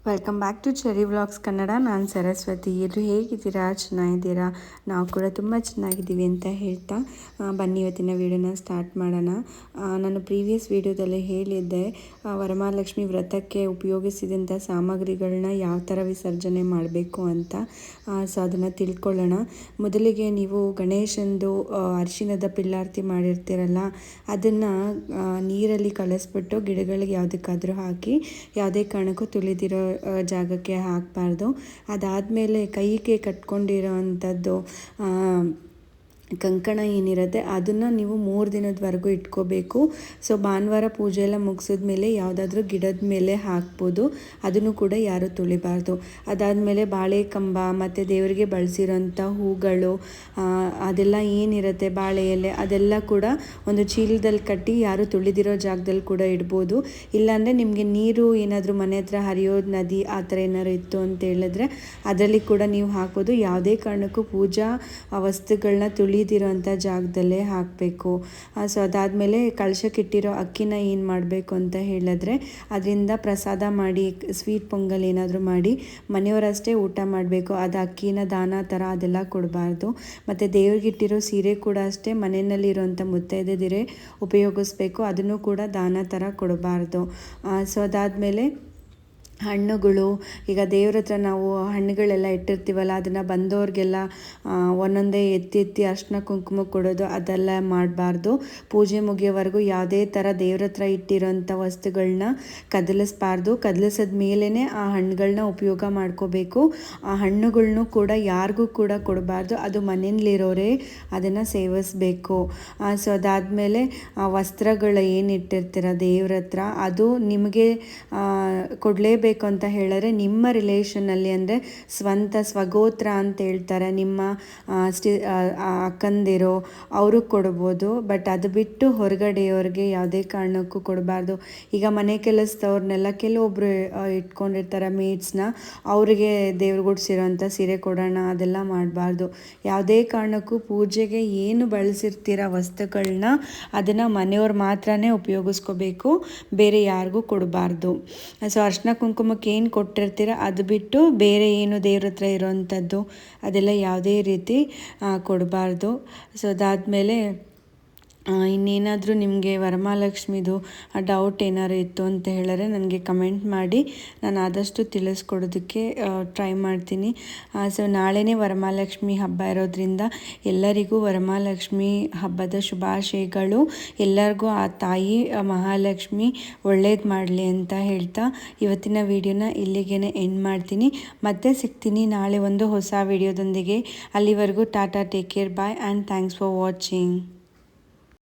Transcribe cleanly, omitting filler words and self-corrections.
Welcome back to cherry vlogs Kannada. ನಾನು ಸರಸ್ವತಿ. ಎಲ್ಲರೂ ಹೇಗಿದ್ದೀರಾ? ಚೆನ್ನಾಗಿದ್ದೀರಾ? ನಾವು ಕೂಡ ತುಂಬ ಚೆನ್ನಾಗಿದ್ದೀವಿ ಅಂತ ಹೇಳ್ತಾ ಬನ್ನಿ ಇವತ್ತಿನ ವೀಡಿಯೋನ ಸ್ಟಾರ್ಟ್ ಮಾಡೋಣ. ನಾನು ಪ್ರೀವಿಯಸ್ ವೀಡಿಯೋದಲ್ಲಿ ಹೇಳಿದ್ದೆ ವರಮಹಾಲಕ್ಷ್ಮಿ ವ್ರತಕ್ಕೆ ಉಪಯೋಗಿಸಿದಂಥ ಸಾಮಗ್ರಿಗಳನ್ನ ಯಾವ ಥರ ವಿಸರ್ಜನೆ ಮಾಡಬೇಕು ಅಂತ. ಸೊ ಅದನ್ನು ತಿಳ್ಕೊಳ್ಳೋಣ. ಮೊದಲಿಗೆ ನೀವು ಗಣೇಶಂದು ಅರಿಶಿಣದ ಪಿಳ್ಳಾರತಿ ಮಾಡಿರ್ತೀರಲ್ಲ, ಅದನ್ನು ನೀರಲ್ಲಿ ಕಳಿಸ್ಬಿಟ್ಟು ಗಿಡಗಳಿಗೆ ಯಾವುದಕ್ಕಾದರೂ ಹಾಕಿ ಯಾವುದೇ ಕಾರಣಕ್ಕೂ ತುಳಿದಿರೋ ಜಾಗಕ್ಕೆ ಹಾಕಬಾರ್ದು. ಅದಾದಮೇಲೆ ಕೈಗೆ ಕಟ್ಕೊಂಡಿರೋ ಅಂಥದ್ದು ಕಂಕಣ ಏನಿರುತ್ತೆ ಅದನ್ನು ನೀವು 3 ದಿನದವರೆಗೂ ಇಟ್ಕೋಬೇಕು. ಸೊ ಭಾನುವಾರ ಪೂಜೆ ಎಲ್ಲ ಮುಗಿಸಿದ್ಮೇಲೆ ಯಾವುದಾದ್ರೂ ಗಿಡದ ಮೇಲೆ ಹಾಕ್ಬೋದು. ಅದನ್ನು ಕೂಡ ಯಾರೂ ತುಳಿಬಾರ್ದು. ಅದಾದಮೇಲೆ ಬಾಳೆ ಕಂಬ ಮತ್ತು ದೇವರಿಗೆ ಬಳಸಿರೋಂಥ ಹೂಗಳು ಅದೆಲ್ಲ ಏನಿರುತ್ತೆ, ಬಾಳೆ ಎಲೆ, ಅದೆಲ್ಲ ಕೂಡ ಒಂದು ಚೀಲದಲ್ಲಿ ಕಟ್ಟಿ ಯಾರು ತುಳಿದಿರೋ ಜಾಗದಲ್ಲಿ ಕೂಡ ಇಡ್ಬೋದು. ಇಲ್ಲಾಂದರೆ ನಿಮಗೆ ನೀರು ಏನಾದರೂ ಮನೆ ಹತ್ರ ಹರಿಯೋದು ನದಿ ಆ ಥರ ಏನಾದ್ರು ಇತ್ತು ಅಂತ ಹೇಳಿದ್ರೆ ಅದರಲ್ಲಿ ಕೂಡ ನೀವು ಹಾಕ್ಬೋದು. ಯಾವುದೇ ಕಾರಣಕ್ಕೂ ಪೂಜಾ ವಸ್ತುಗಳನ್ನ ತುಳಿದಿರೋಂಥ ಜಾಗದಲ್ಲೇ ಹಾಕಬೇಕು. ಸೊ ಅದಾದಮೇಲೆ ಕಳಶಕ್ಕಿಟ್ಟಿರೋ ಅಕ್ಕಿನ ಏನು ಮಾಡಬೇಕು ಅಂತ ಹೇಳಿದ್ರೆ ಅದರಿಂದ ಪ್ರಸಾದ ಮಾಡಿ, ಸ್ವೀಟ್ ಪೊಂಗಲ್ ಏನಾದರೂ ಮಾಡಿ ಮನೆಯವರಷ್ಟೇ ಊಟ ಮಾಡಬೇಕು. ಅದು ಅಕ್ಕಿನ ದಾನ ಥರ ಅದೆಲ್ಲ ಕೊಡಬಾರ್ದು. ಮತ್ತು ದೇವ್ರಿಗಿಟ್ಟಿರೋ ಸೀರೆ ಕೂಡ ಅಷ್ಟೇ ಮನೆಯಲ್ಲಿರೋಂಥ ಮುತ್ತೈದೆಯರೇ ಉಪಯೋಗಿಸ್ಬೇಕು. ಅದನ್ನು ಕೂಡ ದಾನ ಥರ ಕೊಡಬಾರ್ದು. ಸೊ ಅದಾದಮೇಲೆ ಹಣ್ಣುಗಳು, ಈಗ ದೇವ್ರ ಹತ್ರ ನಾವು ಹಣ್ಣುಗಳೆಲ್ಲ ಇಟ್ಟಿರ್ತೀವಲ್ಲ, ಅದನ್ನು ಬಂದವ್ರಿಗೆಲ್ಲ ಒಂದೊಂದೇ ಎತ್ತಿ ಅರ್ಶಿನ ಕುಂಕುಮ ಕೊಡೋದು ಅದೆಲ್ಲ ಮಾಡಬಾರ್ದು. ಪೂಜೆ ಮುಗಿಯೋವರೆಗೂ ಯಾವುದೇ ಥರ ದೇವ್ರ ಹತ್ರ ಇಟ್ಟಿರೋಂಥ ವಸ್ತುಗಳನ್ನ ಕದಲಿಸ್ಬಾರ್ದು. ಕದಲಿಸಿದ ಮೇಲೇ ಆ ಹಣ್ಣುಗಳನ್ನ ಉಪಯೋಗ ಮಾಡ್ಕೋಬೇಕು. ಆ ಹಣ್ಣುಗಳ್ನೂ ಕೂಡ ಯಾರಿಗೂ ಕೂಡ ಕೊಡಬಾರ್ದು. ಅದು ಮನೆಯಲ್ಲಿರೋರೇ ಅದನ್ನು ಸೇವಿಸಬೇಕು. ಸೊ ಅದಾದಮೇಲೆ ವಸ್ತ್ರಗಳು ಏನಿಟ್ಟಿರ್ತೀರ ದೇವ್ರ ಹತ್ರ ಅದು ನಿಮಗೆ ಕೊಡಲೇಬೇಕು ಅಂತ ಹೇಳಿದ್ರೆ ನಿಮ್ಮ ರಿಲೇಷನಲ್ಲಿ, ಅಂದರೆ ಸ್ವಗೋತ್ರ ಅಂತ ಹೇಳ್ತಾರೆ, ನಿಮ್ಮ ಅಕ್ಕಂದಿರೋ ಅವರು ಕೊಡ್ಬೋದು. ಬಟ್ ಅದು ಬಿಟ್ಟು ಹೊರಗಡೆಯವ್ರಿಗೆ ಯಾವುದೇ ಕಾರಣಕ್ಕೂ ಕೊಡಬಾರ್ದು. ಈಗ ಮನೆ ಕೆಲಸದವ್ರನ್ನೆಲ್ಲ ಕೆಲವೊಬ್ಬರು ಇಟ್ಕೊಂಡಿರ್ತಾರೆ ಮೇಡ್ಸ್ನ, ಅವರಿಗೆ ದೇವ್ರಿಗುಡ್ಸಿರೋಂಥ ಸೀರೆ ಕೊಡೋಣ ಅದೆಲ್ಲ ಮಾಡಬಾರ್ದು. ಯಾವುದೇ ಕಾರಣಕ್ಕೂ ಪೂಜೆಗೆ ಏನು ಬಳಸಿರ್ತೀರ ವಸ್ತುಗಳನ್ನ ಅದನ್ನು ಮನೆಯವ್ರು ಮಾತ್ರನೇ ಉಪಯೋಗಿಸ್ಕೋಬೇಕು, ಬೇರೆ ಯಾರಿಗೂ ಕೊಡಬಾರ್ದು. ಸೊ ಅರ್ಶಿನ ಕುಂಕುಮಕ್ಕೆ ಏನು ಕೊಟ್ಟಿರ್ತೀರ ಅದು ಬಿಟ್ಟು ಬೇರೆ ಏನು ದೇವ್ರ ಹತ್ರ ಇರೋವಂಥದ್ದು ಅದೆಲ್ಲ ಯಾವುದೇ ರೀತಿ ಕೊಡಬಾರ್ದು. ಸೊ ಅದಾದಮೇಲೆ ಇನ್ನೇನಾದರೂ ನಿಮಗೆ ವರಮಹಾಲಕ್ಷ್ಮಿದು ಡೌಟ್ ಏನಾದ್ರು ಇತ್ತು ಅಂತ ಹೇಳಿದ್ರೆ ನನಗೆ ಕಮೆಂಟ್ ಮಾಡಿ, ನಾನು ಆದಷ್ಟು ತಿಳಿಸ್ಕೊಡೋದಕ್ಕೆ ಟ್ರೈ ಮಾಡ್ತೀನಿ. ಸೊ ನಾಳೆನೇ ವರಮಹಾಲಕ್ಷ್ಮಿ ಹಬ್ಬ ಇರೋದ್ರಿಂದ ಎಲ್ಲರಿಗೂ ವರಮಹಾಲಕ್ಷ್ಮಿ ಹಬ್ಬದ ಶುಭಾಶಯಗಳು. ಎಲ್ಲರಿಗೂ ಆ ತಾಯಿ ಮಹಾಲಕ್ಷ್ಮಿ ಒಳ್ಳೇದು ಮಾಡಲಿ ಅಂತ ಹೇಳ್ತಾ ಇವತ್ತಿನ ವಿಡಿಯೋನ ಇಲ್ಲಿಗೆ ಎಂಡ್ ಮಾಡ್ತೀನಿ. ಮತ್ತೆ ಸಿಗ್ತೀನಿ ನಾಳೆ ಒಂದು ಹೊಸ ವಿಡಿಯೋದೊಂದಿಗೆ. ಅಲ್ಲಿವರೆಗೂ tata, take care, bye and thanks for watching.